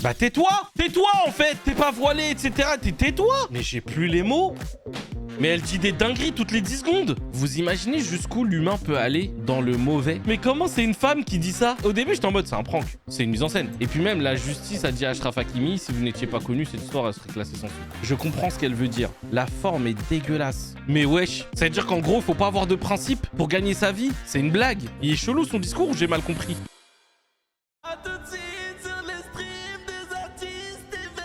Bah tais-toi! Tais-toi en fait! T'es pas voilé, etc. Tais-toi! Mais j'ai plus les mots. Mais elle dit des dingueries toutes les 10 secondes. Vous imaginez jusqu'où l'humain peut aller dans le mauvais? Mais comment c'est une femme qui dit ça? Au début, j'étais en mode, c'est un prank. C'est une mise en scène. Et puis même, la justice a dit à Ashraf Hakimi, si vous n'étiez pas connu, cette histoire, elle serait classée sans suite. Je comprends ce qu'elle veut dire. La forme est dégueulasse. Mais wesh, ça veut dire qu'en gros, faut pas avoir de principe pour gagner sa vie? C'est une blague. Il est chelou son discours ou j'ai mal compris? À tout de suite sur les streams des artistes TV.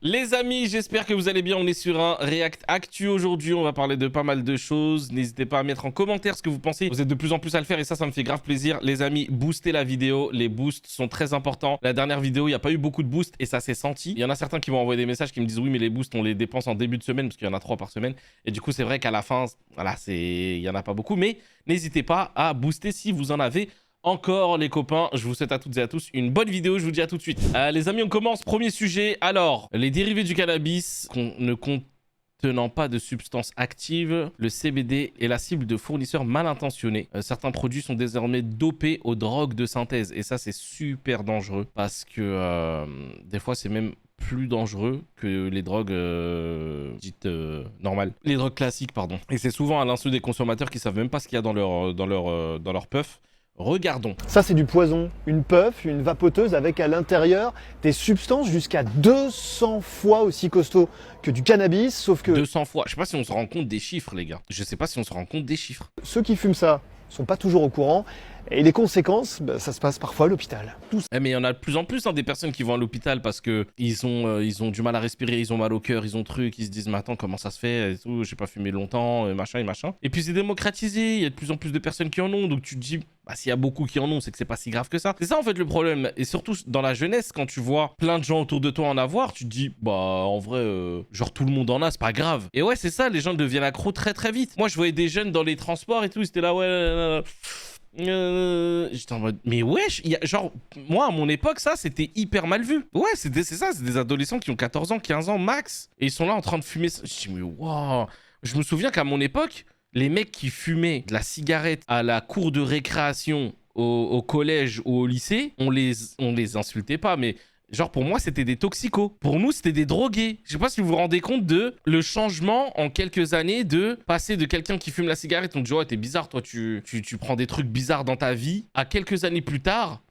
Les amis, j'espère que vous allez bien. On est sur un React Actu aujourd'hui. On va parler de pas mal de choses. N'hésitez pas à mettre en commentaire ce que vous pensez. Vous êtes de plus en plus à le faire et ça me fait grave plaisir. Les amis, boostez la vidéo. Les boosts sont très importants. La dernière vidéo, il n'y a pas eu beaucoup de boosts et ça s'est senti. Il y en a certains qui m'ont envoyé des messages qui me disent oui, mais les boosts, on les dépense en début de semaine parce qu'il y en a 3 par semaine. Et du coup, c'est vrai qu'à la fin, voilà, il y en a pas beaucoup. Mais n'hésitez pas à booster si vous en avez encore les copains. Je vous souhaite à toutes et à tous une bonne vidéo, je vous dis à tout de suite. Les amis, on commence, premier sujet. Alors, les dérivés du cannabis ne contenant pas de substances actives, le CBD est la cible de fournisseurs mal intentionnés. Certains produits sont désormais dopés aux drogues de synthèse et ça c'est super dangereux parce que des fois c'est même plus dangereux que les drogues dites normales. Les drogues classiques, pardon. Et c'est souvent à l'insu des consommateurs qui savent même pas ce qu'il y a dans leur puff. Regardons. Ça, c'est du poison. Une puff, une vapoteuse avec à l'intérieur des substances jusqu'à 200 fois aussi costauds que du cannabis, sauf que... 200 fois. Je sais pas si on se rend compte des chiffres, les gars. Je sais pas si on se rend compte des chiffres. Ceux qui fument ça sont pas toujours au courant. Et les conséquences, bah, ça se passe parfois à l'hôpital. Mais il y en a de plus en plus des personnes qui vont à l'hôpital parce que ils ont du mal à respirer, ils ont mal au cœur, ils ont truc, ils se disent mais attends comment ça se fait et tout, j'ai pas fumé longtemps, machin et machin. Et puis c'est démocratisé, il y a de plus en plus de personnes qui en ont, donc tu te dis bah s'il y a beaucoup qui en ont, c'est que c'est pas si grave que ça. C'est ça en fait le problème. Et surtout dans la jeunesse, quand tu vois plein de gens autour de toi en avoir, tu te dis bah en vrai genre tout le monde en a, c'est pas grave. Et ouais c'est ça, les gens deviennent accros très très vite. Moi je voyais des jeunes dans les transports et tout, ils étaient là ouais. J'étais en mode mais wesh, genre moi à mon époque ça c'était hyper mal vu. Ouais c'est ça, c'est des adolescents qui ont 14 ans, 15 ans max et ils sont là en train de fumer ça. Je dis mais waouh. Je me souviens qu'à mon époque les mecs qui fumaient de la cigarette à la cour de récréation au collège ou au lycée, on les insultait pas mais genre pour moi c'était des toxicos. Pour nous c'était des drogués. Je sais pas si vous vous rendez compte de le changement en quelques années de passer de quelqu'un qui fume la cigarette, on dit ouais t'es bizarre toi, tu prends des trucs bizarres dans ta vie, à quelques années plus tard,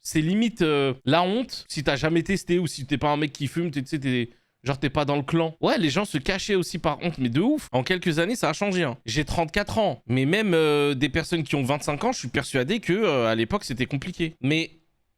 c'est limite la honte si t'as jamais testé ou si t'es pas un mec qui fume, tu sais genre t'es pas dans le clan. Ouais les gens se cachaient aussi par honte mais de ouf. En quelques années ça a changé hein. J'ai 34 ans mais même des personnes qui ont 25 ans je suis persuadé que à l'époque c'était compliqué. Mais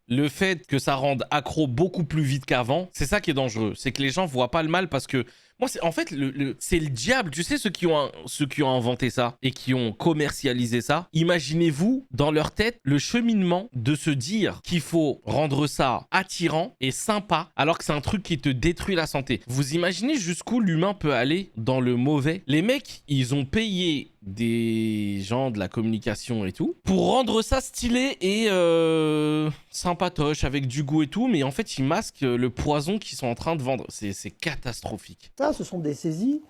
le fait que ça rende accro beaucoup plus vite qu'avant, c'est ça qui est dangereux. C'est que les gens voient pas le mal parce que... Moi, en fait, c'est le diable. Tu sais, ceux qui ont inventé ça et qui ont commercialisé ça, imaginez-vous, dans leur tête, le cheminement de se dire qu'il faut rendre ça attirant et sympa, alors que c'est un truc qui te détruit la santé. Vous imaginez jusqu'où l'humain peut aller dans le mauvais? Les mecs, ils ont payé des gens de la communication et tout pour rendre ça stylé et sympatoche avec du goût et tout, mais en fait, ils masquent le poison qu'ils sont en train de vendre. C'est catastrophique. Ça, ce sont des saisies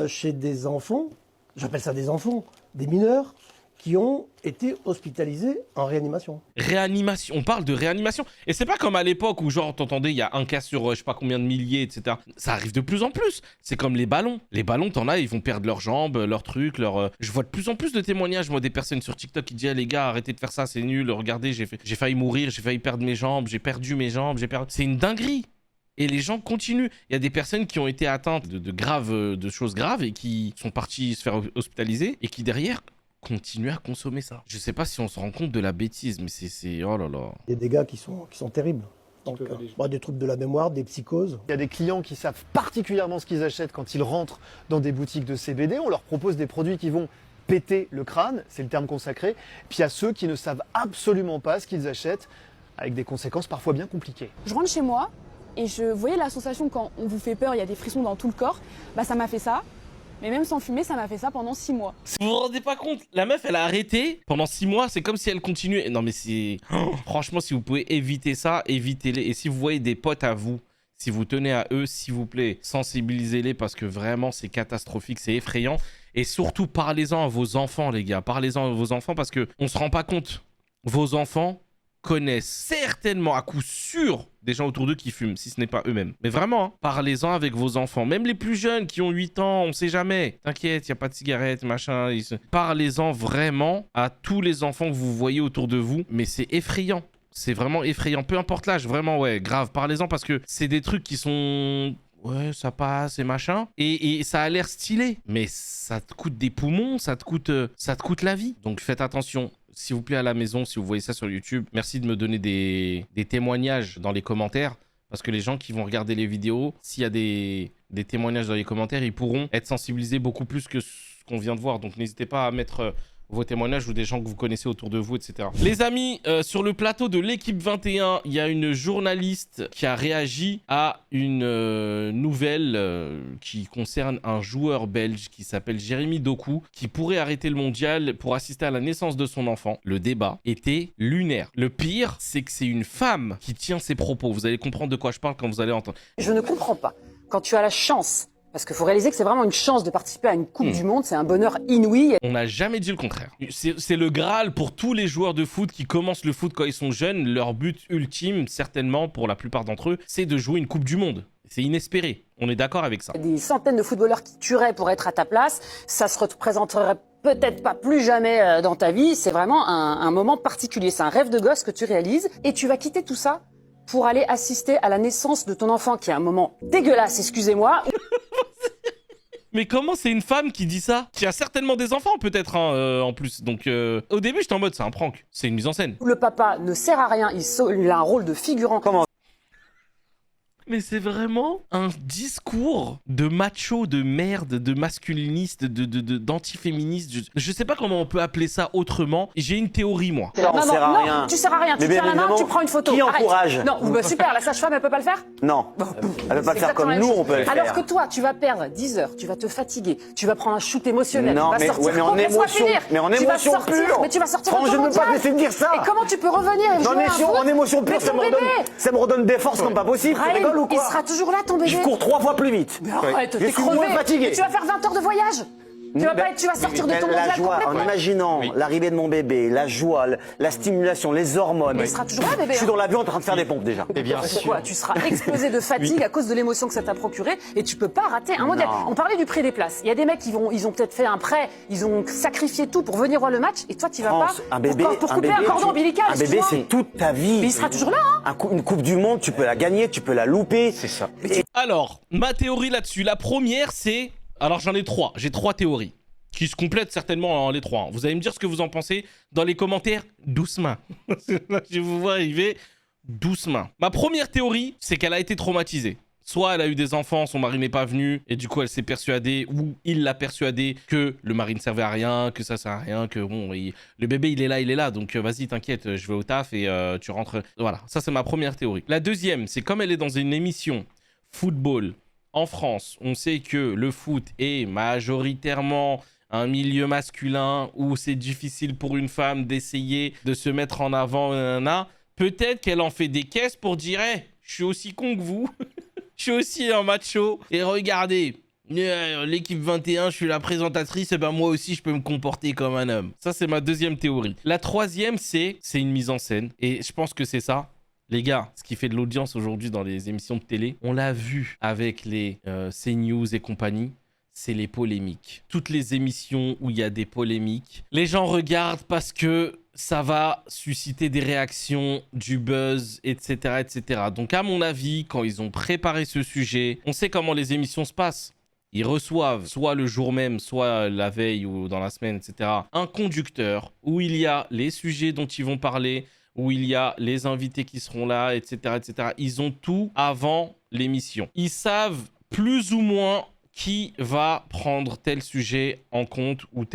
chez des enfants, j'appelle ça des enfants, des mineurs, qui ont été hospitalisés en réanimation. Réanimation, on parle de réanimation. Et c'est pas comme à l'époque où genre t'entendais il y a un cas sur je sais pas combien de milliers, etc. Ça arrive de plus en plus. C'est comme les ballons. Les ballons, t'en as, ils vont perdre leurs jambes, leurs trucs, Je vois de plus en plus de témoignages, moi, des personnes sur TikTok qui disent les gars, arrêtez de faire ça, c'est nul, regardez, j'ai failli mourir, j'ai failli perdre mes jambes, j'ai perdu mes jambes, C'est une dinguerie. Et les gens continuent. Il y a des personnes qui ont été atteintes de choses graves et qui sont parties se faire hospitaliser et qui derrière continuer à consommer ça. Je sais pas si on se rend compte de la bêtise, mais c'est... Oh là là. Il y a des gars qui sont terribles. Donc, des trucs de la mémoire, des psychoses. Il y a des clients qui savent particulièrement ce qu'ils achètent quand ils rentrent dans des boutiques de CBD. On leur propose des produits qui vont péter le crâne, c'est le terme consacré. Puis il y a ceux qui ne savent absolument pas ce qu'ils achètent, avec des conséquences parfois bien compliquées. Je rentre chez moi et je voyais la sensation quand on vous fait peur, il y a des frissons dans tout le corps. Bah ça m'a fait ça. Mais même sans fumer, ça m'a fait ça pendant 6 mois. Vous vous rendez pas compte? La meuf, elle a arrêté pendant 6 mois. C'est comme si elle continuait. Non, mais c'est... Oh, franchement, si vous pouvez éviter ça, évitez-les. Et si vous voyez des potes à vous, si vous tenez à eux, s'il vous plaît, sensibilisez-les parce que vraiment, c'est catastrophique, c'est effrayant. Et surtout, parlez-en à vos enfants, les gars. Parlez-en à vos enfants parce qu'on ne se rend pas compte. Vos enfants, connaissent certainement à coup sûr des gens autour d'eux qui fument, si ce n'est pas eux-mêmes. Mais vraiment, hein, parlez-en avec vos enfants. Même les plus jeunes qui ont 8 ans, on sait jamais. T'inquiète, il n'y a pas de cigarettes, machin. Parlez-en vraiment à tous les enfants que vous voyez autour de vous. Mais c'est effrayant. C'est vraiment effrayant. Peu importe l'âge, vraiment, ouais, grave. Parlez-en parce que c'est des trucs qui sont... Ouais, ça passe et machin. Et ça a l'air stylé. Mais ça te coûte des poumons, ça te coûte la vie. Donc faites attention. S'il vous plaît, à la maison, si vous voyez ça sur YouTube, merci de me donner des témoignages dans les commentaires. Parce que les gens qui vont regarder les vidéos, s'il y a des témoignages dans les commentaires, ils pourront être sensibilisés beaucoup plus que ce qu'on vient de voir. Donc n'hésitez pas à mettre... vos témoignages ou des gens que vous connaissez autour de vous, etc. Les amis, sur le plateau de l'équipe 21, il y a une journaliste qui a réagi à une nouvelle qui concerne un joueur belge qui s'appelle Jérémy Doku, qui pourrait arrêter le mondial pour assister à la naissance de son enfant. Le débat était lunaire. Le pire, c'est que c'est une femme qui tient ses propos. Vous allez comprendre de quoi je parle quand vous allez entendre. Je ne comprends pas. Quand tu as la chance, parce qu'il faut réaliser que c'est vraiment une chance de participer à une Coupe du Monde, c'est un bonheur inouï. On n'a jamais dit le contraire. C'est le Graal pour tous les joueurs de foot qui commencent le foot quand ils sont jeunes. Leur but ultime, certainement, pour la plupart d'entre eux, c'est de jouer une Coupe du Monde. C'est inespéré. On est d'accord avec ça. Des centaines de footballeurs qui tueraient pour être à ta place, ça se représenterait peut-être pas plus jamais dans ta vie. C'est vraiment un moment particulier. C'est un rêve de gosse que tu réalises et tu vas quitter tout ça pour aller assister à la naissance de ton enfant, qui est un moment dégueulasse, excusez-moi. Mais comment c'est une femme qui dit ça? Qui a certainement des enfants peut-être en plus. Donc au début j'étais en mode c'est un prank, c'est une mise en scène. Le papa ne sert à rien, il a un rôle de figurant. Comment? Mais c'est vraiment un discours de macho, de merde, de masculiniste, d'antiféministe. Je sais pas comment on peut appeler ça autrement. J'ai une théorie, moi. Non, Non, tu sers à rien. Tu tiens la main, tu prends une photo. Qui Arrête. encourage? Non, bah, super, la sage-femme, elle peut pas le faire? Non, elle peut pas le faire comme nous, on peut le faire. Alors que toi, tu vas perdre 10 heures, tu vas te fatiguer, tu vas prendre un shoot émotionnel. Non, tu vas mais, sortir ouais, mais en laisse-moi émotion, finir. mais en Tu vas émotion sortir, pure. mais tu vas sortir Franck, de je ton ne peux pas te mondial. laisser dire ça. Et comment tu peux revenir et jouer à un foot? En émotion pure, Mais ton bébé, ça me redonne des forces comme pas possible. Tu Brahim, rigoles ou il quoi? sera toujours là, ton bébé. Je cours 3 fois plus vite. Mais arrête, Je t'es suis moins crevé. fatigué. Mais tu vas faire 20 heures de voyage. Tu vas sortir de ton La mondial joie, en complètement. imaginant l'arrivée de mon bébé, la joie, la stimulation, les hormones. Il sera toujours là, bébé. Je suis dans l'avion en train de faire des pompes déjà. Eh bien Pourquoi? Tu seras explosé de fatigue à cause de l'émotion que ça t'a procuré et tu peux pas rater un mondial. Non. On parlait du prix des places. Il y a des mecs qui ils ont peut-être fait un prêt, ils ont sacrifié tout pour venir voir le match et toi tu vas France, pas un bébé, pour couper un cordon ombilical. un bébé, excuse-moi. c'est toute ta vie. Mais il sera toujours là, hein. Une coupe du monde, tu peux la gagner, tu peux la louper. C'est ça. Alors, ma théorie là-dessus. La première, c'est... Alors, j'en ai 3. J'ai 3 théories. Qui se complètent certainement les 3. Vous allez me dire ce que vous en pensez dans les commentaires doucement. Je vous vois arriver doucement. Ma première théorie, c'est qu'elle a été traumatisée. Soit elle a eu des enfants, son mari n'est pas venu, et du coup elle s'est persuadée, ou il l'a persuadée, que le mari ne servait à rien, que ça sert à rien, que bon, le bébé il est là, donc vas-y t'inquiète, je vais au taf et tu rentres. Voilà, ça c'est ma première théorie. La deuxième, c'est comme elle est dans une émission football en France, on sait que le foot est majoritairement un milieu masculin où c'est difficile pour une femme d'essayer de se mettre en avant, peut-être qu'elle en fait des caisses pour dire hey, je suis aussi con que vous, je suis aussi un macho, et regardez, l'équipe 21, je suis la présentatrice, et ben moi aussi je peux me comporter comme un homme. Ça c'est ma deuxième théorie. La troisième, c'est une mise en scène, et je pense que c'est ça. Les gars, ce qui fait de l'audience aujourd'hui dans les émissions de télé, on l'a vu avec les CNews et compagnie, c'est les polémiques. Toutes les émissions où il y a des polémiques, les gens regardent parce que ça va susciter des réactions, du buzz, etc., etc. Donc à mon avis, quand ils ont préparé ce sujet, on sait comment les émissions se passent. Ils reçoivent, soit le jour même, soit la veille ou dans la semaine, etc., un conducteur où il y a les sujets dont ils vont parler, où il y a les invités qui seront là, etc., etc. Ils ont tout avant l'émission. Ils savent plus ou moins qui va prendre tel sujet en compte ou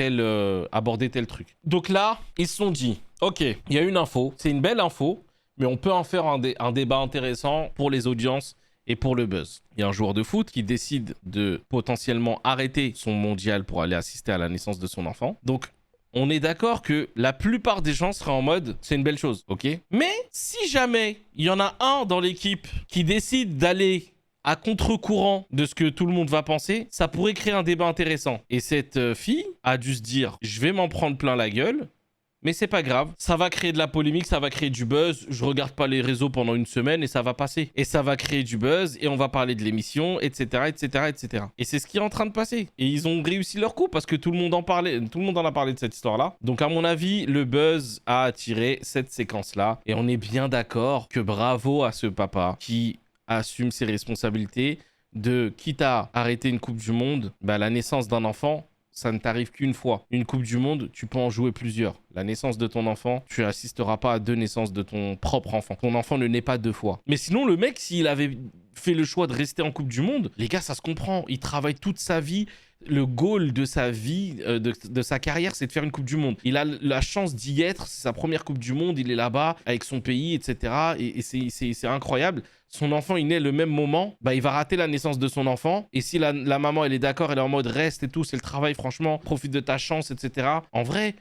aborder tel truc. Donc là, ils se sont dit, ok, il y a une info, c'est une belle info, mais on peut en faire un débat intéressant pour les audiences et pour le buzz. Il y a un joueur de foot qui décide de potentiellement arrêter son mondial pour aller assister à la naissance de son enfant. Donc, on est d'accord que la plupart des gens seraient en mode c'est une belle chose, ok? Mais si jamais il y en a un dans l'équipe qui décide d'aller à contre-courant de ce que tout le monde va penser, ça pourrait créer un débat intéressant. Et cette fille a dû se dire je vais m'en prendre plein la gueule, Mais c'est pas grave, ça va créer de la polémique, ça va créer du buzz. Je regarde pas les réseaux pendant une semaine et ça va passer. Et ça va créer du buzz et on va parler de l'émission, etc., etc., etc. Et c'est ce qui est en train de passer. Et ils ont réussi leur coup parce que tout le monde en parlait, tout le monde en a parlé de cette histoire-là. Donc à mon avis, le buzz a attiré cette séquence-là. Et on est bien d'accord que bravo à ce papa qui assume ses responsabilités de, quitte à arrêter une Coupe du Monde, bah, la naissance d'un enfant, ça ne t'arrive qu'une fois. Une Coupe du Monde, tu peux en jouer plusieurs. La naissance de ton enfant, tu n'assisteras pas à 2 naissances de ton propre enfant. Ton enfant ne naît pas 2 fois. Mais sinon, le mec, s'il avait fait le choix de rester en Coupe du Monde, les gars, ça se comprend. Il travaille toute sa vie. Le goal de sa vie, de sa carrière, c'est de faire une Coupe du Monde. Il a la chance d'y être. C'est sa première Coupe du Monde. Il est là-bas avec son pays, etc. Et c'est incroyable. Son enfant, il naît le même moment, bah, il va rater la naissance de son enfant. Et si la maman, elle est d'accord, elle est en mode reste et tout, c'est le travail, franchement, profite de ta chance, etc. En vrai,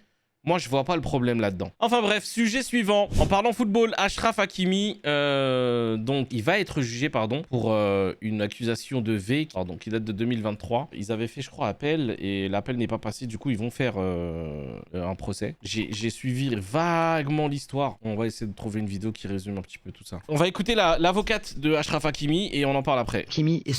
moi, je vois pas le problème là-dedans. Enfin bref, sujet suivant. En parlant football, Achraf Hakimi, donc il va être jugé, pardon, pour une accusation de V, qui date de 2023. Ils avaient fait, je crois, appel et l'appel n'est pas passé. Du coup, ils vont faire un procès. J'ai suivi vaguement l'histoire. On va essayer de trouver une vidéo qui résume un petit peu tout ça. On va écouter l'avocate de Achraf Hakimi et on en parle après. Hakimi, et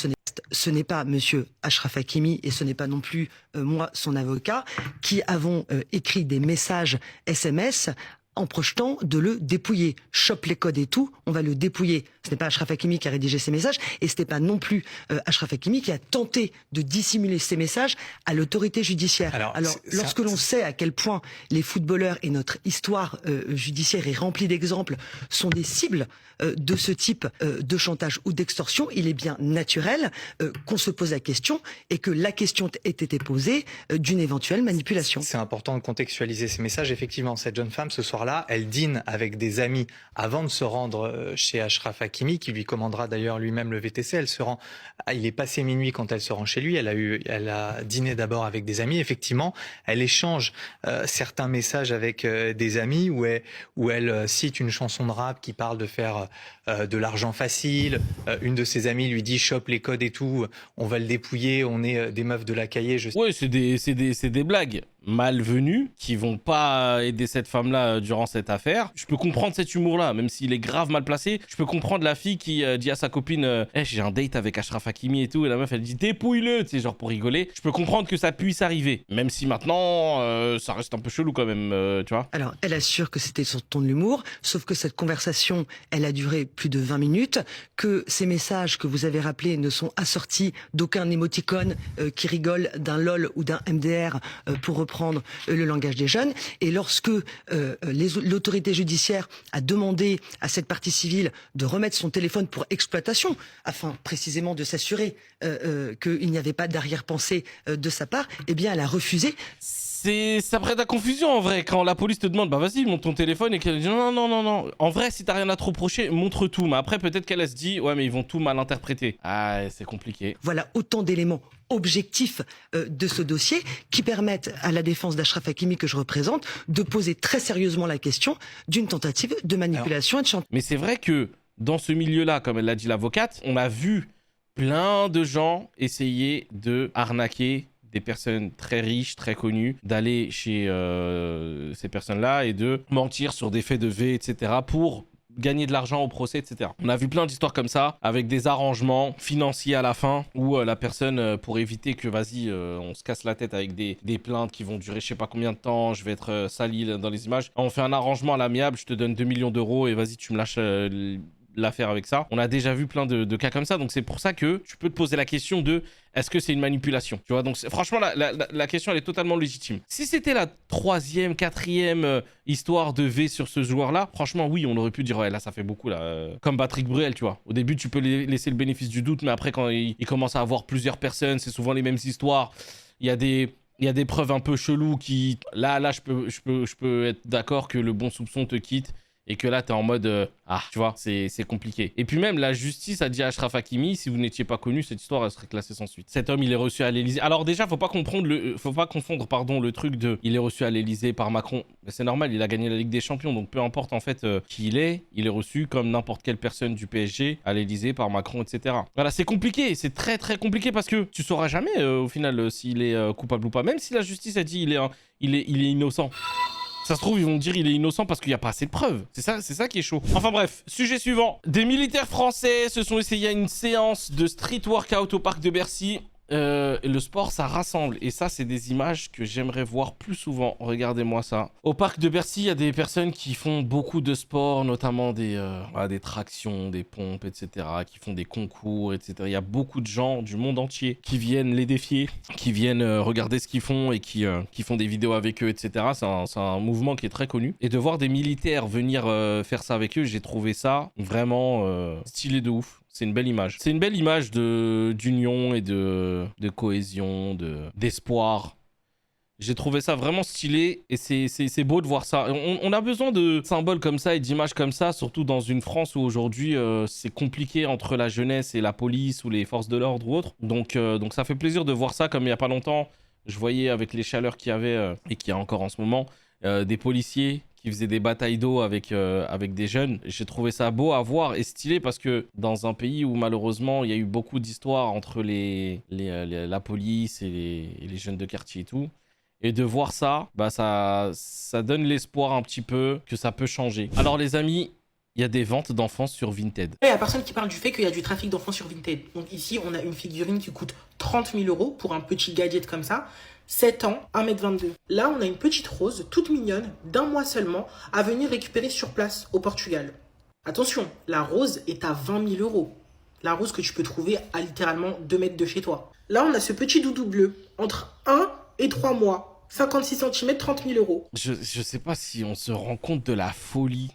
ce n'est pas monsieur Achraf Hakimi et ce n'est pas non plus moi, son avocat, qui avons écrit des messages SMS en projetant de le dépouiller. Chope les codes et tout, on va le dépouiller. Ce n'est pas Achraf Hakimi qui a rédigé ces messages et ce n'est pas non plus Achraf Hakimi qui a tenté de dissimuler ces messages à l'autorité judiciaire. Alors lorsque l'on sait à quel point les footballeurs et notre histoire judiciaire est remplie d'exemples sont des cibles de ce type de chantage ou d'extorsion, il est bien naturel qu'on se pose la question et que la question ait été posée d'une éventuelle manipulation. C'est important de contextualiser ces messages. Effectivement, cette jeune femme, ce soir-là, elle dîne avec des amis avant de se rendre chez Achraf Hakimi, qui lui commandera d'ailleurs lui-même le VTC. Elle se rend, il est passé minuit quand elle se rend chez lui. Elle a dîné d'abord avec des amis. Effectivement, elle échange certains messages avec des amis où elle cite une chanson de rap qui parle de faire de l'argent facile. Une de ses amies lui dit chope les codes et tout, on va le dépouiller, on est des meufs de la cahier. Ouais, c'est des blagues malvenues qui vont pas aider cette femme-là durant cette affaire. Je peux comprendre cet humour-là, même s'il est grave mal placé. Je peux comprendre la fille qui dit à sa copine hey, j'ai un date avec Achraf Hakimi et tout, et la meuf elle dit dépouille-le, tu sais, genre pour rigoler. Je peux comprendre que ça puisse arriver, même si maintenant ça reste un peu chelou quand même, tu vois. Alors elle assure que c'était son ton de l'humour, sauf que cette conversation elle a duré plus de 20 minutes, que ces messages que vous avez rappelés ne sont assortis d'aucun émoticône qui rigole, d'un LOL ou d'un MDR pour reprendre le langage des jeunes. Et lorsque l'autorité judiciaire a demandé à cette partie civile de remettre son téléphone pour exploitation, afin précisément de s'assurer qu'il n'y avait pas d'arrière-pensée de sa part, eh bien elle a refusé. Ça prête à confusion en vrai. Quand la police te demande, bah vas-y, montre ton téléphone et qu'elle dit non. En vrai, si t'as rien à te reprocher, montre tout. Mais après, peut-être qu'elle se dit, ouais, mais ils vont tout mal interpréter. Ah, c'est compliqué. Voilà autant d'éléments objectifs de ce dossier qui permettent à la défense d'Achraf Hakimi que je représente de poser très sérieusement la question d'une tentative de manipulation et de chantage. Mais c'est vrai que dans ce milieu-là, comme elle l'a dit l'avocate, on a vu plein de gens essayer de arnaquer des personnes très riches, très connues, d'aller chez ces personnes-là et de mentir sur des faits de V, etc. pour gagner de l'argent au procès, etc. On a vu plein d'histoires comme ça, avec des arrangements financiers à la fin, où la personne, pour éviter que, vas-y, on se casse la tête avec des plaintes qui vont durer je sais pas combien de temps, je vais être sali dans les images, on fait un arrangement à l'amiable, je te donne 2 millions d'euros et vas-y, tu me lâches l'affaire avec ça. On a déjà vu plein de cas comme ça, donc c'est pour ça que tu peux te poser la question de est-ce que c'est une manipulation, tu vois. Donc franchement la question elle est totalement légitime. Si c'était la 3e, 4e histoire de V sur ce joueur là, franchement oui, on aurait pu dire ouais là ça fait beaucoup là, comme Patrick Bruel, tu vois. Au début tu peux laisser le bénéfice du doute, mais après quand il commence à avoir plusieurs personnes, c'est souvent les mêmes histoires, il y a des preuves un peu cheloues qui là je peux être d'accord que le bon soupçon te quitte et que là, t'es en mode tu vois, c'est compliqué. Et puis même, la justice a dit à Achraf Hakimi, si vous n'étiez pas connu, cette histoire, elle serait classée sans suite. Cet homme, il est reçu à l'Élysée. Alors déjà, faut pas confondre le truc de il est reçu à l'Élysée par Macron. C'est normal, il a gagné la Ligue des Champions, donc peu importe en fait qui il est reçu comme n'importe quelle personne du PSG à l'Élysée par Macron, etc. Voilà, c'est compliqué, c'est très très compliqué parce que tu sauras jamais au final s'il est coupable ou pas. Même si la justice a dit il est innocent. Ça se trouve, ils vont dire il est innocent parce qu'il n'y a pas assez de preuves. C'est ça qui est chaud. Enfin bref, sujet suivant. Des militaires français se sont essayés à une séance de street workout au parc de Bercy. Le sport, ça rassemble. Et ça, c'est des images que j'aimerais voir plus souvent. Regardez-moi ça. Au parc de Bercy, il y a des personnes qui font beaucoup de sport, notamment des tractions, des pompes, etc., qui font des concours, etc. Il y a beaucoup de gens du monde entier qui viennent les défier, qui viennent regarder ce qu'ils font et qui font des vidéos avec eux, etc. C'est un mouvement qui est très connu. Et de voir des militaires venir faire ça avec eux, j'ai trouvé ça vraiment stylé de ouf. C'est une belle image. C'est une belle image d'union et de cohésion, d'espoir. J'ai trouvé ça vraiment stylé et c'est beau de voir ça. On a besoin de symboles comme ça et d'images comme ça, surtout dans une France où aujourd'hui c'est compliqué entre la jeunesse et la police ou les forces de l'ordre ou autre. Donc ça fait plaisir de voir ça, comme il n'y a pas longtemps. Je voyais avec les chaleurs qu'il y avait et qu'il y a encore en ce moment, des policiers qui faisaient des batailles d'eau avec des jeunes. J'ai trouvé ça beau à voir et stylé parce que dans un pays où malheureusement il y a eu beaucoup d'histoires entre la police et les jeunes de quartier et tout, et de voir ça, bah ça donne l'espoir un petit peu que ça peut changer. Alors les amis, il y a des ventes d'enfants sur Vinted. Il y a personne qui parle du fait qu'il y a du trafic d'enfants sur Vinted. Donc ici, on a une figurine qui coûte 30 000 € pour un petit gadget comme ça. 7 ans, 1,22 m. Là, on a une petite rose, toute mignonne, d'1 mois seulement, à venir récupérer sur place, au Portugal. Attention, la rose est à 20 000 €. La rose que tu peux trouver à littéralement 2 mètres de chez toi. Là, on a ce petit doudou bleu, entre 1 et 3 mois. 56 cm, 30 000 €. Je sais pas si on se rend compte de la folie.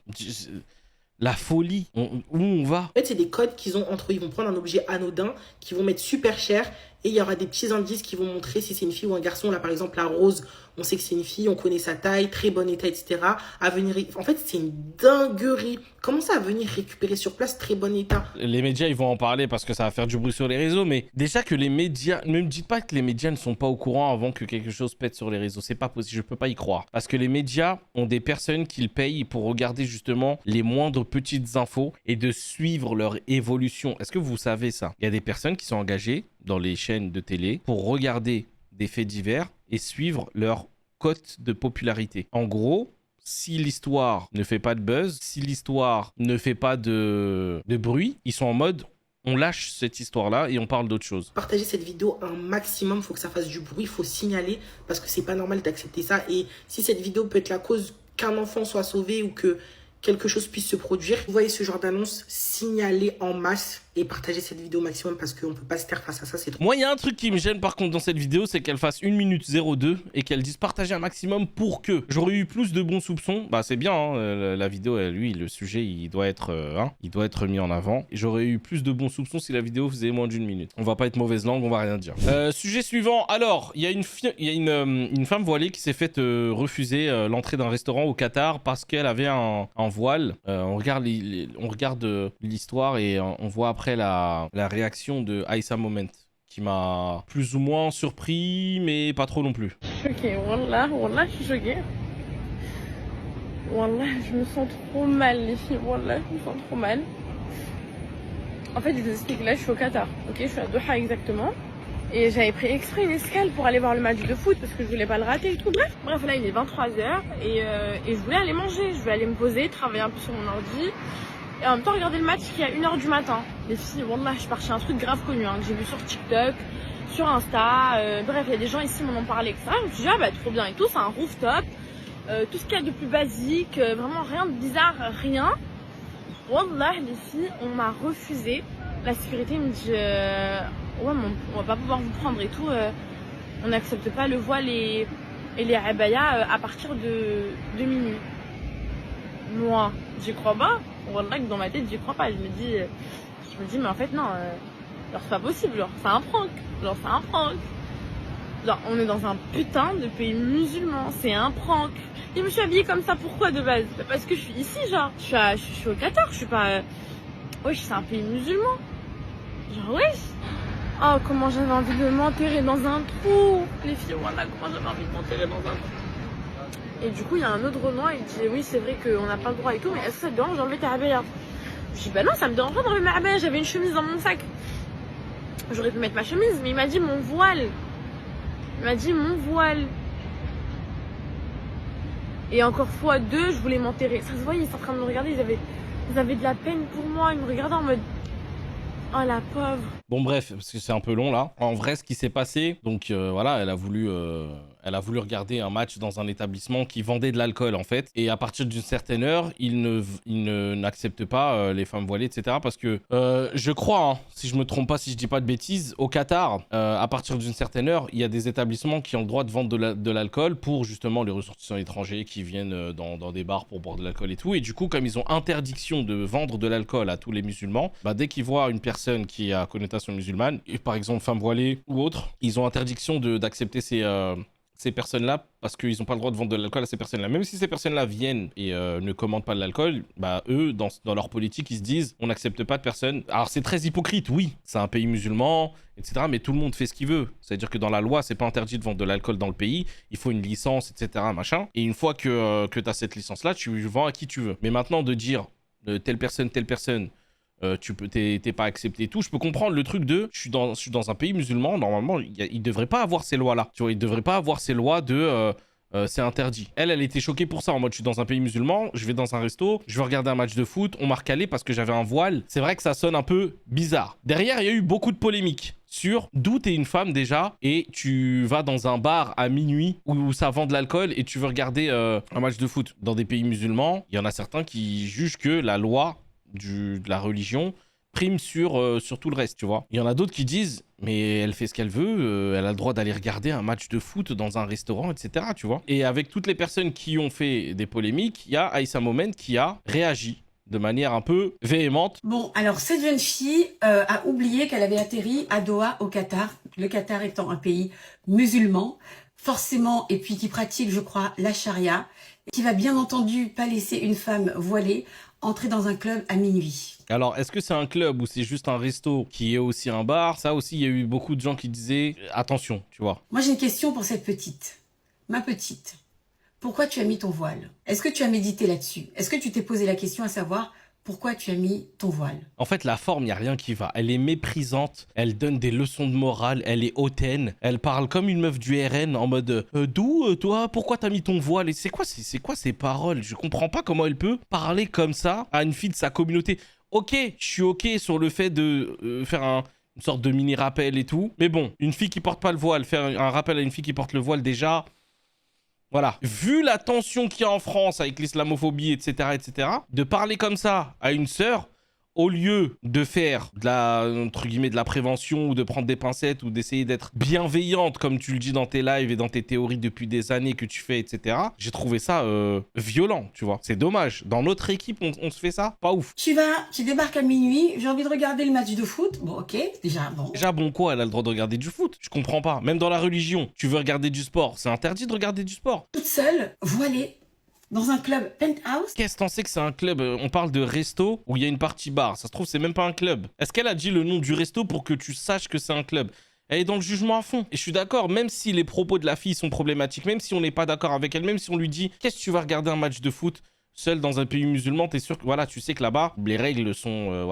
La folie, où on va? En fait, c'est des codes qu'ils ont entre eux. Ils vont prendre un objet anodin, qui vont mettre super cher, et il y aura des petits indices qui vont montrer si c'est une fille ou un garçon. Là, par exemple, la rose, on sait que c'est une fille, on connaît sa taille, très bon état, etc. À venir... En fait, c'est une dinguerie. Comment ça, à venir récupérer sur place, très bon état? Les médias, ils vont en parler parce que ça va faire du bruit sur les réseaux, mais déjà que les médias... Ne me dites pas que les médias ne sont pas au courant avant que quelque chose pète sur les réseaux. C'est pas possible, je peux pas y croire. Parce que les médias ont des personnes qu'ils payent pour regarder justement les moindres petites infos et de suivre leur évolution. Est-ce que vous savez ça? Il y a des personnes qui sont engagées dans les chaînes de télé pour regarder des faits divers et suivre leur cote de popularité. En gros, si l'histoire ne fait pas de buzz, si l'histoire ne fait pas de bruit, ils sont en mode on lâche cette histoire-là et on parle d'autre chose. Partagez cette vidéo un maximum, il faut que ça fasse du bruit, il faut signaler parce que c'est pas normal d'accepter ça. Et si cette vidéo peut être la cause qu'un enfant soit sauvé ou que quelque chose puisse se produire, vous voyez ce genre d'annonce, signalez en masse et partagez cette vidéo au maximum parce qu'on peut pas se taire face à ça, c'est trop. Moi, il y a un truc qui me gêne par contre dans cette vidéo, c'est qu'elle fasse 1 minute 02 et qu'elle dise partager un maximum pour que j'aurais eu plus de bons soupçons. Bah c'est bien, hein, la vidéo, lui, le sujet, il doit être mis en avant. J'aurais eu plus de bons soupçons si la vidéo faisait moins d'1 minute. On va pas être mauvaise langue, on va rien dire. Sujet suivant. Alors, il y a une femme voilée qui s'est faite refuser l'entrée d'un restaurant au Qatar parce qu'elle avait un voile. On regarde l'histoire et on voit après la réaction de Aïssa Moment qui m'a plus ou moins surpris mais pas trop non plus. Choquée, wallah, je suis choquée. Wallah, je me sens trop mal les filles, wallah, je me sens trop mal. En fait, je vous explique, là je suis au Qatar, ok, je suis à Doha exactement. Et j'avais pris exprès une escale pour aller voir le match de foot parce que je voulais pas le rater et tout. Bref, là il est 23h et je voulais aller manger, je voulais aller me poser, travailler un peu sur mon ordi. Et en même temps, regarder le match qui est à 1 h du matin. Les filles, wallah, je suis partie un truc grave connu, hein, que j'ai vu sur TikTok, sur Insta. Bref, il y a des gens ici qui m'en ont parlé, etc. Je me suis dit, ah bah trop bien et tout, c'est un rooftop. Tout ce qu'il y a de plus basique, vraiment rien de bizarre, rien. Wallah, les filles, on m'a refusé. La sécurité me dit, ouais, mais on va pas pouvoir vous prendre et tout. On n'accepte pas le voile et les abayas à partir de minuit. Moi, j'y crois pas. Wallah, que dans ma tête, j'y crois pas. Je me dis, mais en fait, non, genre, c'est pas possible, genre, c'est un prank. Genre, c'est un prank. Genre, on est dans un putain de pays musulman, c'est un prank. Et je me suis habillée comme ça, pourquoi de base? Parce que je suis ici, genre, je suis au Qatar, je suis pas... Wesh, c'est un pays musulman. Genre, wesh. Oh, comment j'avais envie de m'enterrer dans un trou. Les filles, voilà, comment j'avais envie de m'enterrer dans un trou. Et du coup, il y a un autre Renoir, il dit oui, c'est vrai qu'on n'a pas le droit et tout, mais est-ce que ça te dérange d'enlever ta abaya? Je dis bah non, ça me dérange pas d'enlever ma abaya, j'avais une chemise dans mon sac. J'aurais pu mettre ma chemise, mais il m'a dit mon voile. Il m'a dit mon voile. Et encore fois deux, je voulais m'enterrer. Ça se voyait, ils étaient en train de me regarder, ils avaient de la peine pour moi, ils me regardaient en mode oh la pauvre. Bon bref, parce que c'est un peu long là. En vrai, ce qui s'est passé, donc voilà, elle a voulu regarder un match dans un établissement qui vendait de l'alcool en fait. Et à partir d'une certaine heure, il n'accepte pas les femmes voilées, etc. Parce que je crois, hein, si je me trompe pas, si je dis pas de bêtises, au Qatar, à partir d'une certaine heure, il y a des établissements qui ont le droit de vendre de l'alcool pour justement les ressortissants étrangers qui viennent dans des bars pour boire de l'alcool et tout. Et du coup, comme ils ont interdiction de vendre de l'alcool à tous les musulmans, bah, dès qu'ils voient une personne qui a connotation musulmane, et par exemple femme voilée ou autre, ils ont interdiction d'accepter ces personnes-là parce qu'ils n'ont pas le droit de vendre de l'alcool à ces personnes-là. Même si ces personnes-là viennent et ne commandent pas de l'alcool, bah eux, dans leur politique, ils se disent on n'accepte pas de personnes. Alors c'est très hypocrite, oui, c'est un pays musulman, etc. Mais tout le monde fait ce qu'il veut. C'est-à-dire que dans la loi, c'est pas interdit de vendre de l'alcool dans le pays. Il faut une licence, etc. Machin. Et une fois que tu as cette licence-là, tu vends à qui tu veux. Mais maintenant de dire telle personne, t'es pas accepté et tout. Je peux comprendre le truc de je suis dans un pays musulman, normalement il devrait pas avoir ces lois là, tu vois, il devrait pas avoir ces lois de c'est interdit. Elle était choquée pour ça, en mode je suis dans un pays musulman, je vais dans un resto, je veux regarder un match de foot, on m'a recalé parce que j'avais un voile. C'est vrai que ça sonne un peu bizarre. Derrière il y a eu beaucoup de polémiques sur d'où t'es une femme déjà et tu vas dans un bar à minuit où ça vend de l'alcool et tu veux regarder un match de foot. Dans des pays musulmans, il y en a certains qui jugent que la loi de la religion prime sur tout le reste, tu vois. Il y en a d'autres qui disent mais elle fait ce qu'elle veut, elle a le droit d'aller regarder un match de foot dans un restaurant, etc., tu vois. Et avec toutes les personnes qui ont fait des polémiques, il y a Aïssa Moment qui a réagi de manière un peu véhémente. Bon, alors cette jeune fille a oublié qu'elle avait atterri à Doha au Qatar, le Qatar étant un pays musulman, forcément, et puis qui pratique, je crois, la charia, qui va bien entendu pas laisser une femme voilée entrer dans un club à minuit. Alors, est-ce que c'est un club ou c'est juste un resto qui est aussi un bar? Ça aussi, il y a eu beaucoup de gens qui disaient attention, tu vois. Moi, j'ai une question pour cette petite. Ma petite, pourquoi tu as mis ton voile? Est-ce que tu as médité là-dessus? Est-ce que tu t'es posé la question à savoir pourquoi tu as mis ton voile? En fait, la forme, il n'y a rien qui va. Elle est méprisante, elle donne des leçons de morale, elle est hautaine, elle parle comme une meuf du RN en mode d'où toi, pourquoi t'as mis ton voile? Et c'est quoi ces paroles? Je comprends pas comment elle peut parler comme ça à une fille de sa communauté. Ok, je suis ok sur le fait de faire une sorte de mini-rappel et tout. Mais bon, une fille qui porte pas le voile, faire un rappel à une fille qui porte le voile déjà... Voilà, vu la tension qu'il y a en France avec l'islamophobie, etc., de parler comme ça à une sœur, au lieu de faire de la, entre guillemets, de la prévention ou de prendre des pincettes ou d'essayer d'être bienveillante, comme tu le dis dans tes lives et dans tes théories depuis des années que tu fais, etc., j'ai trouvé ça violent, tu vois. C'est dommage. Dans notre équipe, on se fait ça? Pas ouf. Tu débarques à minuit, j'ai envie de regarder le match de foot. Bon, ok, déjà, bon. Déjà, bon quoi, elle a le droit de regarder du foot? Je comprends pas. Même dans la religion, tu veux regarder du sport, c'est interdit de regarder du sport. Toute seule, voilée, dans un club penthouse. Qu'est-ce que t'en sais que c'est un club? On parle de resto où il y a une partie bar. Ça se trouve, c'est même pas un club. Est-ce qu'elle a dit le nom du resto pour que tu saches que c'est un club? Elle est dans le jugement à fond. Et je suis d'accord, même si les propos de la fille sont problématiques, même si on n'est pas d'accord avec elle, même si on lui dit qu'est-ce que tu vas regarder un match de foot seul dans un pays musulman, t'es sûr que voilà, tu sais que là-bas, les règles sont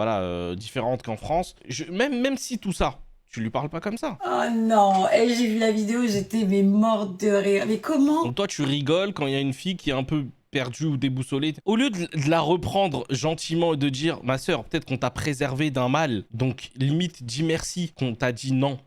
différentes qu'en France. Même si tout ça, tu lui parles pas comme ça. Oh non, j'ai vu la vidéo, j'étais morte de rire. Mais comment? Donc toi, tu rigoles quand il y a une fille qui est un peu perdue ou déboussolée. Au lieu de la reprendre gentiment et de dire « Ma sœur, peut-être qu'on t'a préservé d'un mal, donc limite dis merci qu'on t'a dit non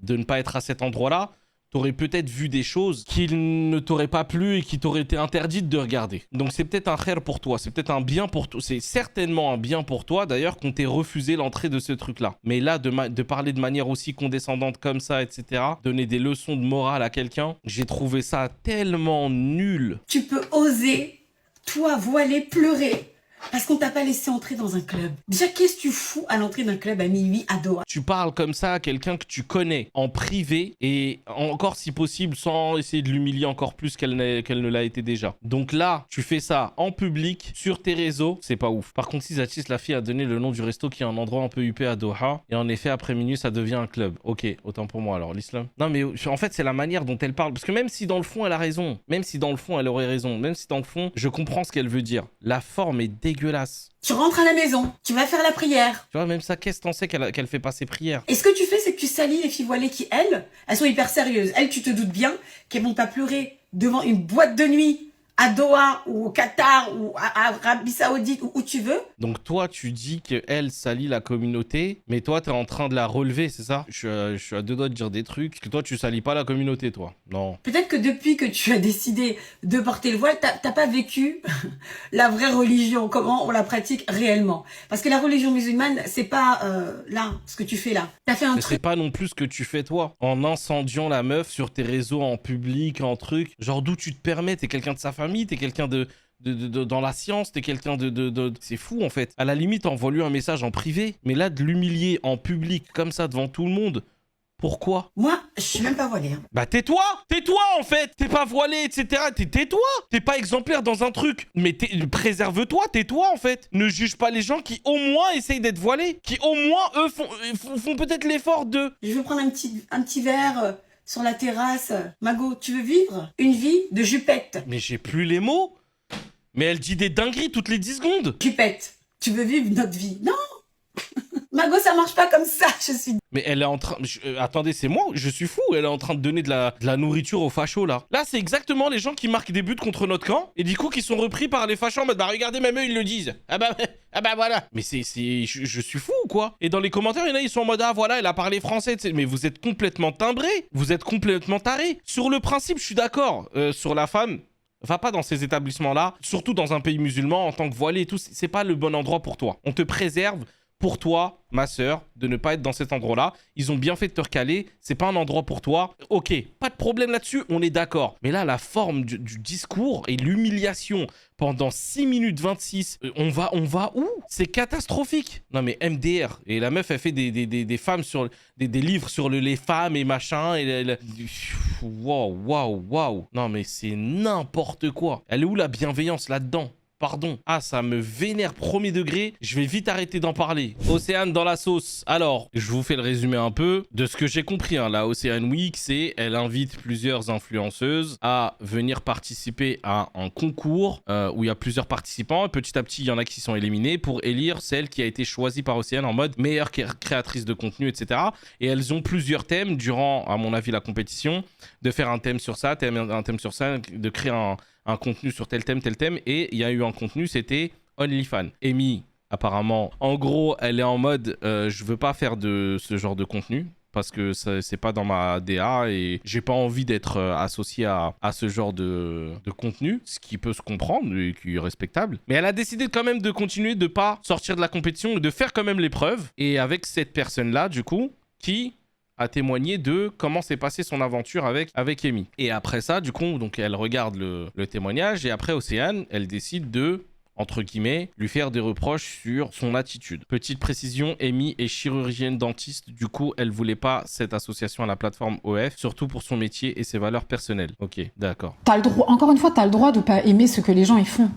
de ne pas être à cet endroit-là », t'aurais peut-être vu des choses qui ne t'auraient pas plu et qui t'auraient été interdites de regarder. Donc c'est peut-être un khair pour toi, c'est peut-être un bien pour toi, c'est certainement un bien pour toi d'ailleurs qu'on t'ait refusé l'entrée de ce truc-là. Mais là, de parler de manière aussi condescendante comme ça, etc., donner des leçons de morale à quelqu'un, j'ai trouvé ça tellement nul. Tu peux oser, toi, voiler, pleurer, parce qu'on t'a pas laissé entrer dans un club. Déjà, qu'est-ce que tu fous à l'entrée d'un club à minuit à Doha? Tu parles comme ça à quelqu'un que tu connais en privé et encore si possible sans essayer de l'humilier encore plus qu'elle ne l'a été déjà. Donc là, tu fais ça en public, sur tes réseaux, c'est pas ouf. Par contre, si Zatis, la fille, a donné le nom du resto qui est un endroit un peu huppé à Doha et en effet, après minuit, ça devient un club. Ok, autant pour moi alors, l'islam. Non mais en fait, c'est la manière dont elle parle. Parce que même si dans le fond, elle a raison, même si dans le fond, elle aurait raison, même si dans le fond, je comprends ce qu'elle veut dire. La forme est dégueulasse. Tu rentres à la maison, tu vas faire la prière. Tu vois, même ça, qu'est-ce que t'en sais qu'elle fait pas ses prières? Et ce que tu fais, c'est que tu salis les filles voilées qui, elles sont hyper sérieuses. Elles, tu te doutes bien qu'elles vont pas pleurer devant une boîte de nuit à Doha ou au Qatar ou à Arabie Saoudite ou où tu veux. Donc toi, tu dis qu'elle salit la communauté, mais toi, t'es en train de la relever, c'est ça? Je suis à deux doigts de dire des trucs, que toi, tu salis pas la communauté, toi. Non. Peut-être que depuis que tu as décidé de porter le voile, t'as pas vécu la vraie religion, comment on la pratique réellement. Parce que la religion musulmane, c'est pas là, ce que tu fais là. T'as fait un Mais truc. c'est pas non plus ce que tu fais, toi. En incendiant la meuf sur tes réseaux, en public, en truc. Genre, d'où tu te permets? T'es quelqu'un de sa famille? T'es quelqu'un dans la science? T'es quelqu'un C'est fou, en fait. À la limite, envoie-lui un message en privé. Mais là, de l'humilier en public, comme ça, devant tout le monde... Pourquoi? Moi, je suis même pas voilée. Hein. Bah tais-toi! Tais-toi en fait! T'es pas voilé, etc. Tais-toi! T'es pas exemplaire dans un truc. Mais préserve-toi, tais-toi en fait. Ne juge pas les gens qui au moins essayent d'être voilés. Qui au moins, eux, font peut-être l'effort de... Je veux prendre un petit verre sur la terrasse. Mago, tu veux vivre une vie de jupette? Mais j'ai plus les mots. Mais elle dit des dingueries toutes les 10 secondes. Jupette, tu veux vivre notre vie? Non! Mago, ça marche pas comme ça, je suis... Mais elle est en train... attendez, c'est moi? Je suis fou. Elle est en train de donner de la nourriture aux fachos, là. Là, c'est exactement les gens qui marquent des buts contre notre camp. Et du coup, qui sont repris par les fachos en mode, bah regardez, même eux, ils le disent. Ah bah voilà. Mais je suis fou ou quoi? Et dans les commentaires, il y en a, ils sont en mode, ah voilà, elle a parlé français. Mais vous êtes complètement timbrés. Vous êtes complètement tarés. Sur le principe, je suis d'accord. Sur la femme... Va pas dans ces établissements-là, surtout dans un pays musulman, en tant que voilé et tout, c'est pas le bon endroit pour toi. On te préserve pour toi, ma sœur, de ne pas être dans cet endroit-là. Ils ont bien fait de te recaler, c'est pas un endroit pour toi. Ok, pas de problème là-dessus, on est d'accord. Mais là, la forme du discours et l'humiliation pendant 6 minutes 26, on va où? C'est catastrophique. Non mais MDR, et la meuf, elle fait des femmes sur... Des livres sur les femmes et machin. Waouh. Non mais c'est n'importe quoi. Elle est où la bienveillance là-dedans? Pardon. Ah, ça me vénère premier degré. Je vais vite arrêter d'en parler. Océane dans la sauce. Alors, je vous fais le résumé un peu de ce que j'ai compris. Hein. La Océane Week, elle invite plusieurs influenceuses à venir participer à un concours où il y a plusieurs participants. Et petit à petit, il y en a qui sont éliminés pour élire celle qui a été choisie par Océane en mode meilleure créatrice de contenu, etc. Et elles ont plusieurs thèmes durant, à mon avis, la compétition. De faire un thème sur ça, un thème sur ça, de créer un contenu sur tel thème, et il y a eu un contenu, c'était OnlyFans. Amy, apparemment, en gros, elle est en mode, je veux pas faire de ce genre de contenu, parce que c'est pas dans ma DA, et j'ai pas envie d'être associé à ce genre de contenu, ce qui peut se comprendre, et qui est respectable. Mais elle a décidé quand même de continuer, de pas sortir de la compétition, et de faire quand même l'épreuve, et avec cette personne-là, du coup, qui... a témoigné de comment s'est passée son aventure avec Amy. Et après ça, du coup, donc elle regarde le témoignage et après Océane, elle décide de, entre guillemets, lui faire des reproches sur son attitude. Petite précision, Amy est chirurgienne dentiste, du coup, elle voulait pas cette association à la plateforme OF, surtout pour son métier et ses valeurs personnelles. Ok, d'accord. Encore une fois, t'as le droit de pas aimer ce que les gens ils font.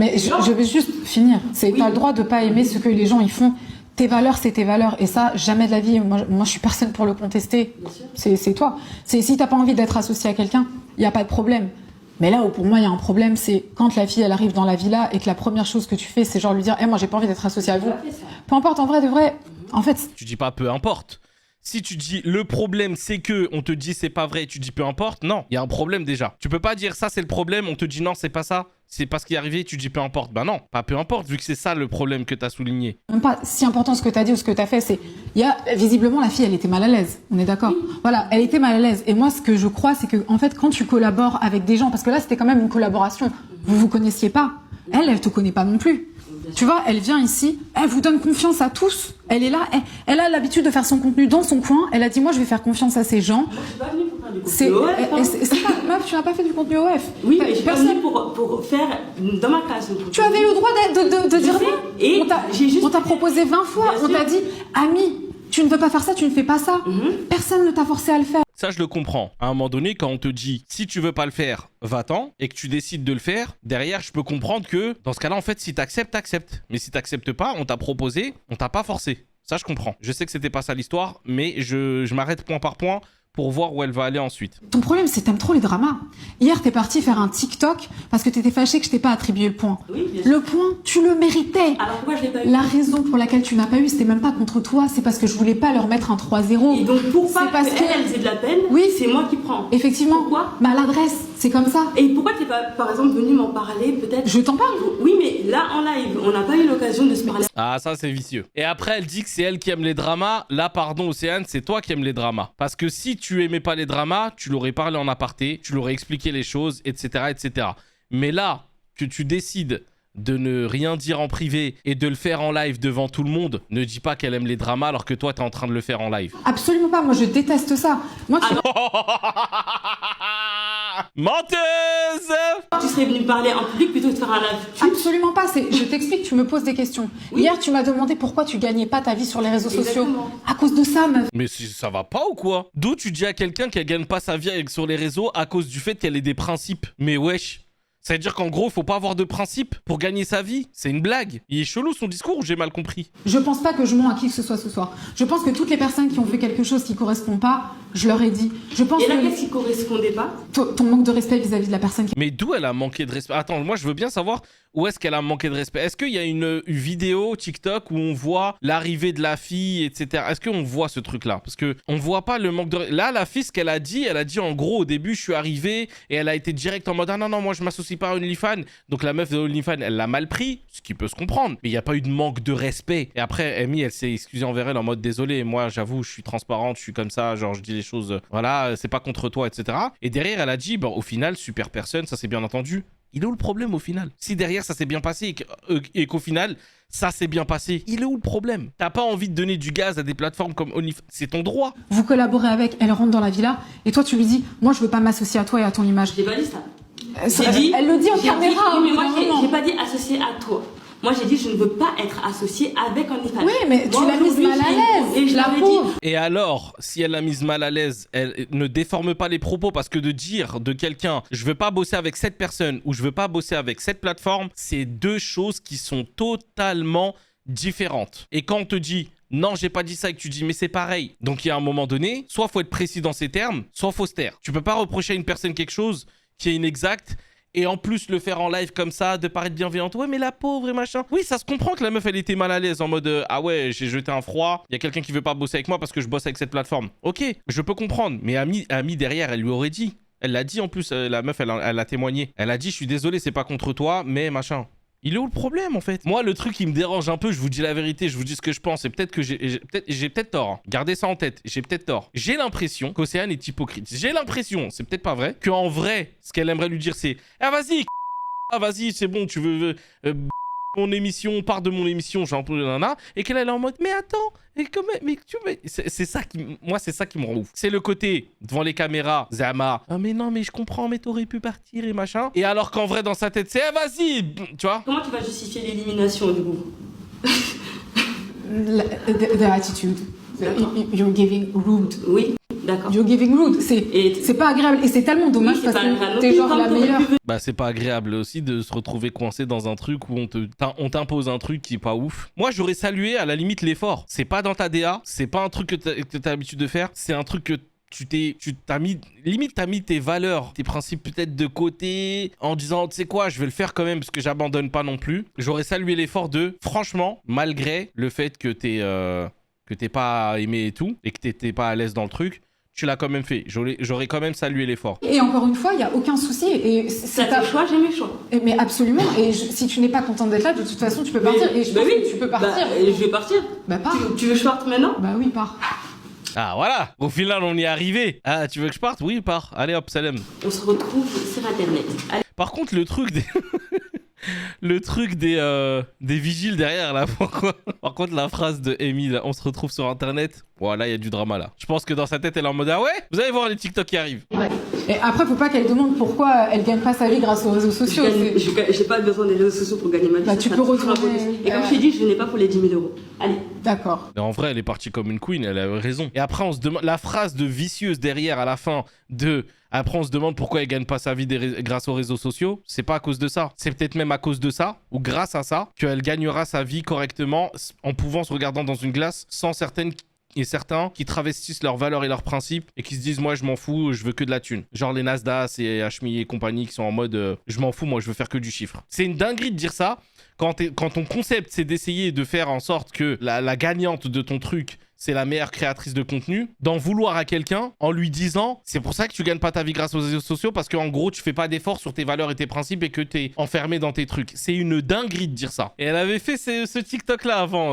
Mais je vais juste finir. T'as le droit de pas aimer ce que les gens ils font. Tes valeurs, c'est tes valeurs. Et ça, jamais de la vie. Moi je suis personne pour le contester. C'est toi. Si t'as pas envie d'être associé à quelqu'un, il n'y a pas de problème. Mais là où pour moi il y a un problème, c'est quand la fille elle arrive dans la villa et que la première chose que tu fais, c'est genre lui dire moi j'ai pas envie d'être associé à vous. Peu importe, en vrai de vrai. En fait. Tu dis pas peu importe. Si tu dis le problème c'est que on te dit c'est pas vrai et tu dis peu importe, non, il y a un problème déjà. Tu peux pas dire ça c'est le problème, on te dit non c'est pas ça. C'est pas ce qui est arrivé, tu dis peu importe. Bah non, pas peu importe, vu que c'est ça le problème que t'as souligné. Même pas si important ce que t'as dit ou ce que t'as fait, c'est... Visiblement, la fille, elle était mal à l'aise. On est d'accord? Voilà, elle était mal à l'aise. Et moi, ce que je crois, c'est que, en fait, quand tu collabores avec des gens, parce que là, c'était quand même une collaboration, vous connaissiez pas. Elle te connaît pas non plus. Tu vois, elle vient ici, elle vous donne confiance à tous. Elle est là, elle a l'habitude de faire son contenu dans son coin. Elle a dit, moi, je vais faire confiance à ces gens. Moi, je suis pas venue pour faire du contenu OF. Meuf, tu n'as pas fait du contenu OF. Oui, mais je suis pas venue pour faire dans ma classe. Tu avais eu le droit de dire non. Et on t'a proposé 20 fois. On t'a dit, Ami, tu ne veux pas faire ça, tu ne fais pas ça. Personne ne t'a forcé à le faire. Ça, je le comprends. À un moment donné, quand on te dit « si tu veux pas le faire, va-t'en » et que tu décides de le faire, derrière, je peux comprendre que dans ce cas-là, en fait, si t'acceptes, t'acceptes. Mais si t'acceptes pas, on t'a proposé, on t'a pas forcé. Ça, je comprends. Je sais que c'était pas ça l'histoire, mais je m'arrête point par point pour voir où elle va aller ensuite. Ton problème, c'est que t'aimes trop les dramas. Hier, t'es parti faire un TikTok parce que t'étais fâché que je t'ai pas attribué le point. Oui, bien sûr. Le point, tu le méritais. Alors pourquoi je l'ai pas eu? La raison pour laquelle tu n'as pas eu, c'était même pas contre toi, c'est parce que je voulais pas leur mettre un 3-0. Et donc pour pas qu'elle ait de la peine, oui, c'est moi qui prends. Effectivement. Pourquoi? L'adresse. C'est comme ça. Et pourquoi t'es pas, par exemple, venu m'en parler peut-être? Je t'en parle. Oui, mais là, en live, on n'a pas eu l'occasion de se parler. Ah, ça, c'est vicieux. Et après, elle dit que c'est elle qui aime les dramas. Là, pardon, Océane, c'est toi qui aimes les dramas. Parce que si tu aimais pas les dramas, tu l'aurais parlé en aparté, tu l'aurais expliqué les choses, etc., etc. Mais là, que tu décides de ne rien dire en privé et de le faire en live devant tout le monde, ne dis pas qu'elle aime les dramas alors que toi, t'es en train de le faire en live. Absolument pas. Moi, je déteste ça. Moi, tu... Menteuse! Tu serais venu me parler en public plutôt que de faire un live. Absolument pas. Je t'explique, tu me poses des questions. Oui. Hier, tu m'as demandé pourquoi tu gagnais pas ta vie sur les réseaux sociaux. À cause de ça, meuf. Mais ça va pas ou quoi? D'où tu dis à quelqu'un qu'elle gagne pas sa vie sur les réseaux à cause du fait qu'elle ait des principes? Mais wesh. Ça veut dire qu'en gros, il faut pas avoir de principe pour gagner sa vie. C'est une blague. Il est chelou son discours ou j'ai mal compris? Je pense pas que je mens à qui que ce soit ce soir. Je pense que toutes les personnes qui ont fait quelque chose qui correspond pas, je leur ai dit. Je pense et là, que... qu'est-ce qui correspondait pas? Ton manque de respect vis-à-vis de la personne qui... Mais d'où elle a manqué de respect? Attends, moi je veux bien savoir où est-ce qu'elle a manqué de respect. Est-ce qu'il y a une vidéo TikTok où on voit l'arrivée de la fille, etc. Est-ce qu'on voit ce truc-là? Parce que on voit pas le manque de... Là, la fille, ce qu'elle a dit en gros, au début, je suis arrivé et elle a été direct en mode « Ah non, non, moi je m'associe pas à OnlyFans ». Donc la meuf de OnlyFans, elle l'a mal pris, ce qui peut se comprendre. Mais il n'y a pas eu de manque de respect. Et après, Amy, elle s'est excusée envers elle en mode « Désolé, moi j'avoue, je suis transparente, je suis comme ça, genre je dis les choses, voilà, c'est pas contre toi, etc. » Et derrière, elle a dit « Bon, au final, super personne, ça s'est bien entendu. » Il est où le problème au final? Si derrière ça s'est bien passé et qu'au final ça s'est bien passé, il est où le problème? T'as pas envie de donner du gaz à des plateformes comme OnlyFans, c'est ton droit. Vous collaborez avec, elle rentre dans la villa et toi tu lui dis moi je veux pas m'associer à toi et à ton image. J'ai pas dit ça. Elle le dit en caméra. Oui, mais moi j'ai pas dit associé à toi. Moi j'ai dit je ne veux pas être associée avec OnlyFans. Oui, mais tu l'as mise mal à l'aise. Et je l'avais dit. Et alors, si elle l'a mise mal à l'aise, elle ne déforme pas les propos parce que de dire de quelqu'un je veux pas bosser avec cette personne ou je veux pas bosser avec cette plateforme, c'est deux choses qui sont totalement différentes. Et quand on te dit non, j'ai pas dit ça et que tu dis mais c'est pareil. Donc il y a un moment donné, soit faut être précis dans ses termes, soit faut se taire. Tu peux pas reprocher à une personne quelque chose qui est inexact et en plus le faire en live comme ça, de paraître bienveillante. Ouais, mais la pauvre et machin. Oui, ça se comprend que la meuf, elle était mal à l'aise en mode ah ouais, j'ai jeté un froid. Il y a quelqu'un qui veut pas bosser avec moi parce que je bosse avec cette plateforme. Ok, je peux comprendre. Mais Amy derrière, elle lui aurait dit. Elle l'a dit en plus, la meuf, elle a témoigné. Elle a dit, je suis désolé, c'est pas contre toi, mais machin. Il est où le problème en fait? Moi, le truc qui me dérange un peu, je vous dis la vérité, je vous dis ce que je pense, et peut-être que j'ai peut-être tort. Hein. Gardez ça en tête, j'ai peut-être tort. J'ai l'impression qu'Océane est hypocrite. J'ai l'impression, c'est peut-être pas vrai, qu'en vrai, ce qu'elle aimerait lui dire, c'est ah vas-y, ah vas-y, c'est bon, tu veux mon émission, part de mon émission, j'ai un peu nana, et qu'elle est en mode mais attends, et comment, mais tu c'est ça qui, moi c'est ça qui me rend ouf. C'est le côté devant les caméras, Zama, ah mais non mais je comprends, mais t'aurais pu partir et machin. Et alors qu'en vrai dans sa tête c'est ah vas-y, tu vois. Comment tu vas justifier l'élimination du coup? The attitude. You're giving rude. Oui. D'accord. You're giving rude. C'est pas agréable. Et c'est tellement dommage oui, parce que t'es genre la meilleure. Bah, c'est pas agréable aussi de se retrouver coincé dans un truc où on t'impose un truc qui est pas ouf. Moi, j'aurais salué à la limite l'effort. C'est pas dans ta DA. C'est pas un truc que t'as l'habitude de faire. C'est un truc que tu t'as mis tes valeurs, tes principes peut-être de côté en disant tu sais quoi, je vais le faire quand même parce que j'abandonne pas non plus. J'aurais salué l'effort franchement, malgré le fait que t'es pas aimé et tout et que t'étais pas à l'aise dans le truc, tu l'as quand même fait. J'aurais quand même salué l'effort. Et encore une fois, il y a aucun souci. Et c'est ta choix, j'ai mes choix. Mais absolument. Et si tu n'es pas contente d'être là, de toute façon, tu peux partir. Et je pense que tu peux partir. Je vais partir. Bah pars. Tu veux que je parte maintenant? Bah oui, pars. Ah voilà, au final on y est arrivé. Ah, tu veux que je parte? Oui, pars. Allez hop, salam. On se retrouve sur internet. Allez. Par contre, le truc des... le truc des vigiles derrière là, pourquoi? Par contre, la phrase de Amy, là, on se retrouve sur internet. Voilà, il y a du drama là. Je pense que dans sa tête, elle est en mode ah ouais, vous allez voir les TikTok qui arrivent. Ouais. Et après, faut pas qu'elle demande pourquoi elle gagne pas sa vie grâce aux réseaux sociaux. J'ai pas besoin des réseaux sociaux pour gagner ma vie. Bah, tu peux retourner. Et comme je t'ai dit, je n'ai pas pour les 10 000 euros. Allez. D'accord. En vrai, elle est partie comme une queen, elle a raison. Et après, on se demande la phrase de vicieuse derrière à la fin de. Après, on se demande pourquoi elle gagne pas sa vie grâce aux réseaux sociaux. C'est pas à cause de ça. C'est peut-être même à cause de ça, ou grâce à ça, qu'elle gagnera sa vie correctement en pouvant se regardant dans une glace sans certains qui travestissent leurs valeurs et leurs principes et qui se disent moi je m'en fous, je veux que de la thune. Genre les Nasdaq et Hmi et compagnie qui sont en mode je m'en fous, moi je veux faire que du chiffre. C'est une dinguerie de dire ça quand ton concept c'est d'essayer de faire en sorte que la gagnante de ton truc c'est la meilleure créatrice de contenu, d'en vouloir à quelqu'un en lui disant c'est pour ça que tu gagnes pas ta vie grâce aux réseaux sociaux parce qu'en gros tu fais pas d'efforts sur tes valeurs et tes principes et que t'es enfermé dans tes trucs. C'est une dinguerie de dire ça. Et elle avait fait ce TikTok là avant.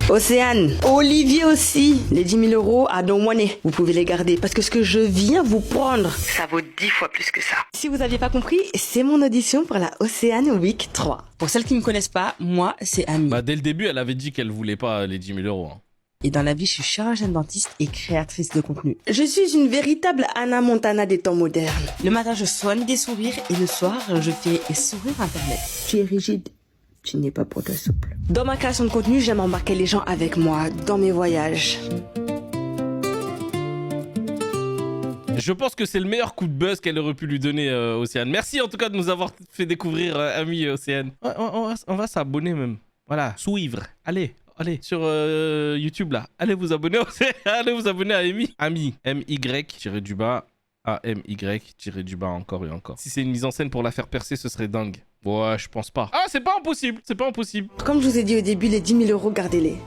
Océane, Olivier aussi. Les 10 000 € à Don Money, vous pouvez les garder parce que ce que je viens vous prendre, ça vaut 10 fois plus que ça. Si vous n'aviez pas compris, c'est mon audition pour la Océane Week 3. Pour celles qui ne me connaissent pas, moi c'est Ami. Bah dès le début elle avait dit qu'elle voulait pas les 10 000 €. Hein. Et dans la vie, je suis chirurgienne dentiste et créatrice de contenu. Je suis une véritable Anna Montana des temps modernes. Le matin, je soigne des sourires et le soir, je fais sourire Internet. Tu es rigide, tu n'es pas pour toi souple. Dans ma création de contenu, j'aime embarquer les gens avec moi dans mes voyages. Je pense que c'est le meilleur coup de buzz qu'elle aurait pu lui donner, Océane. Merci en tout cas de nous avoir fait découvrir Ami Océane. On va s'abonner même. Voilà, suivre. Allez sur YouTube là. Allez vous abonner. Allez vous abonner à Ami. Ami, MY-du-bas, AMY-du-bas encore et encore. Si c'est une mise en scène pour la faire percer, ce serait dingue. Ouais, je pense pas. Ah, c'est pas impossible. C'est pas impossible. Comme je vous ai dit au début, les 10 000 €, gardez-les.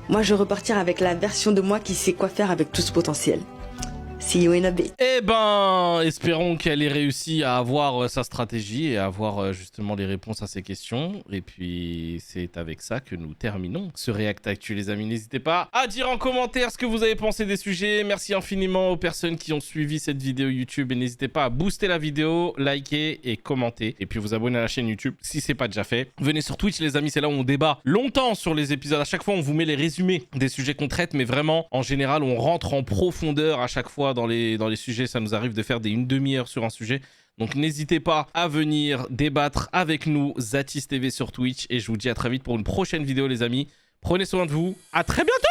Moi, je repartir avec la version de moi qui sait quoi faire avec tout ce potentiel. See you in a bit. Eh ben, espérons qu'elle ait réussi à avoir sa stratégie et à avoir justement les réponses à ses questions. Et puis, c'est avec ça que nous terminons ce React Actu, les amis. N'hésitez pas à dire en commentaire ce que vous avez pensé des sujets. Merci infiniment aux personnes qui ont suivi cette vidéo YouTube. Et n'hésitez pas à booster la vidéo, liker et commenter. Et puis, vous abonner à la chaîne YouTube si c'est pas déjà fait. Venez sur Twitch, les amis. C'est là où on débat longtemps sur les épisodes. À chaque fois, on vous met les résumés des sujets qu'on traite. Mais vraiment, en général, on rentre en profondeur à chaque fois dans les sujets. Ça nous arrive de faire une demi-heure sur un sujet. Donc n'hésitez pas à venir débattre avec nous, Zatis TV sur Twitch. Et je vous dis à très vite pour une prochaine vidéo, les amis. Prenez soin de vous. À très bientôt.